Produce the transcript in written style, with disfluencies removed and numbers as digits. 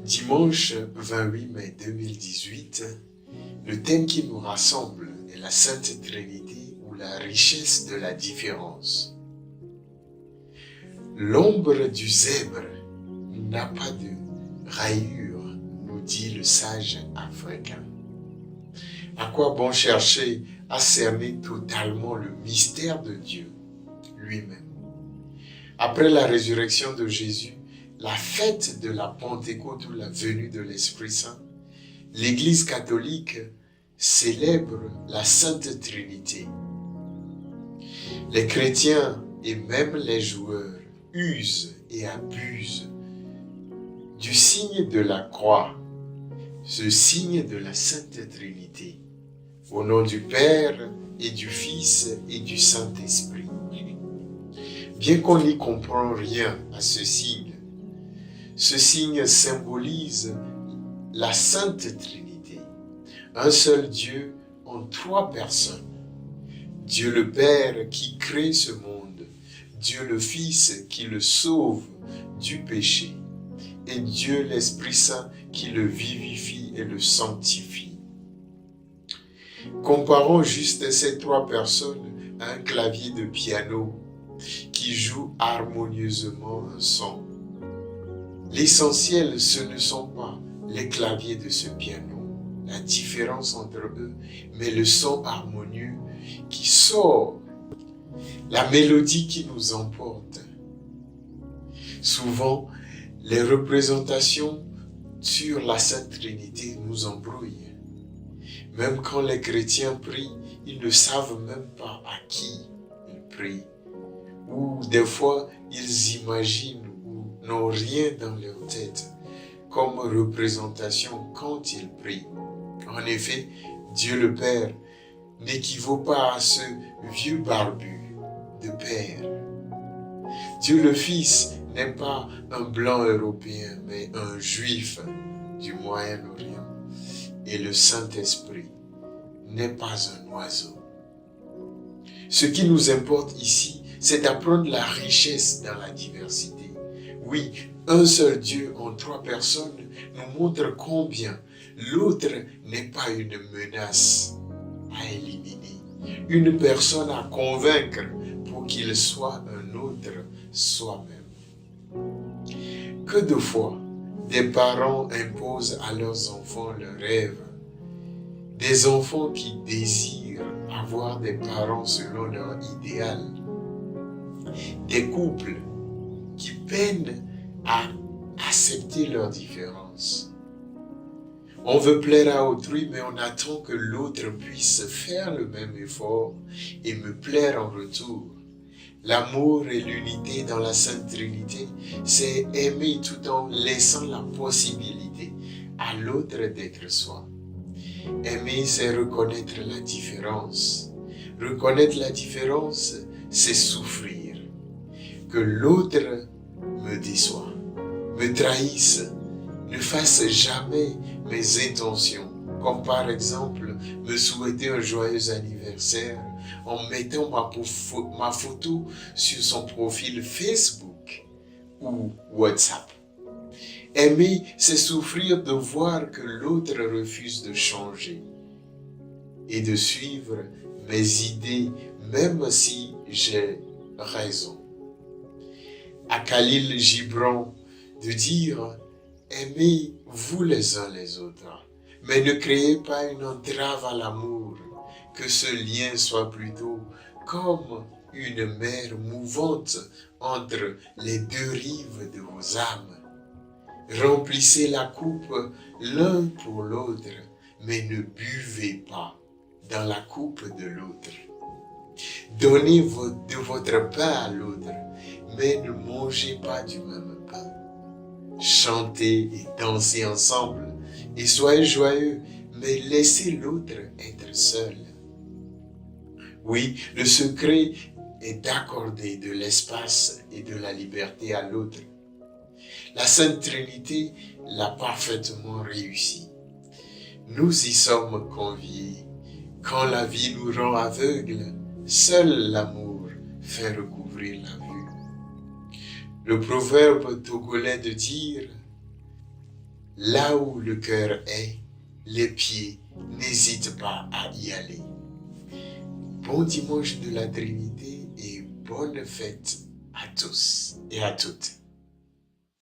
Dimanche 28 mai 2018, le thème qui nous rassemble est la Sainte Trinité ou la richesse de la différence. L'ombre du zèbre n'a pas de rayures, nous dit le sage africain. À quoi bon chercher à cerner totalement le mystère de Dieu lui-même? Après la résurrection de Jésus, la fête de la Pentecôte ou la venue de l'Esprit Saint, l'Église catholique célèbre la Sainte Trinité. Les chrétiens et même les joueurs usent et abusent du signe de la croix, ce signe de la Sainte Trinité, au nom du Père et du Fils et du Saint-Esprit. Bien qu'on n'y comprenne rien à ce signe symbolise la Sainte Trinité, un seul Dieu en trois personnes. Dieu le Père qui crée ce monde, Dieu le Fils qui le sauve du péché, et Dieu l'Esprit Saint qui le vivifie et le sanctifie. Comparons juste ces trois personnes à un clavier de piano qui joue harmonieusement un son. L'essentiel, ce ne sont pas les claviers de ce piano, la différence entre eux, mais le son harmonieux qui sort, la mélodie qui nous emporte. Souvent, les représentations sur la Sainte Trinité nous embrouillent. Même quand les chrétiens prient, ils ne savent même pas à qui ils prient. Ou des fois, ils imaginent ou n'ont rien dans leur tête comme représentation quand ils prient. En effet, Dieu le Père n'équivaut pas à ce vieux barbu de père. Dieu le Fils n'est pas un blanc européen, mais un juif du Moyen-Orient. Et le Saint-Esprit n'est pas un oiseau. Ce qui nous importe ici, c'est d'apprendre la richesse dans la diversité. Oui, un seul Dieu en trois personnes nous montre combien l'autre n'est pas une menace à éliminer, une personne à convaincre pour qu'il soit un autre soi-même. Que de fois, des parents imposent à leurs enfants leurs rêves, des enfants qui désirent avoir des parents selon leur idéal, des couples qui peinent à accepter leurs différences. On veut plaire à autrui, mais on attend que l'autre puisse faire le même effort et me plaire en retour. L'amour et l'unité dans la Sainte Trinité, c'est aimer tout en laissant la possibilité à l'autre d'être soi. Aimer, c'est reconnaître la différence. Reconnaître la différence, c'est souffrir. Que l'autre me déçoit, me trahisse, ne fasse jamais mes intentions, comme par exemple me souhaiter un joyeux anniversaire en mettant ma photo sur son profil Facebook ou WhatsApp. Aimer, c'est souffrir de voir que l'autre refuse de changer et de suivre mes idées, même si j'ai raison. À Khalil Gibran de dire « Aimez-vous les uns les autres, mais ne créez pas une entrave à l'amour, que ce lien soit plutôt comme une mer mouvante entre les deux rives de vos âmes. Remplissez la coupe l'un pour l'autre, mais ne buvez pas dans la coupe de l'autre. Donnez de votre pain à l'autre, mais ne mangez pas du même pain. Chantez et dansez ensemble et soyez joyeux, mais laissez l'autre être seul. Oui, le secret est d'accorder de l'espace et de la liberté à l'autre. La Sainte Trinité l'a parfaitement réussi. Nous y sommes conviés. Quand la vie nous rend aveugles, seul l'amour fait recouvrir. ouvrir la vue. Le proverbe togolais de dire « Là où le cœur est, les pieds n'hésitent pas à y aller ». Bon dimanche de la Trinité et bonne fête à tous et à toutes.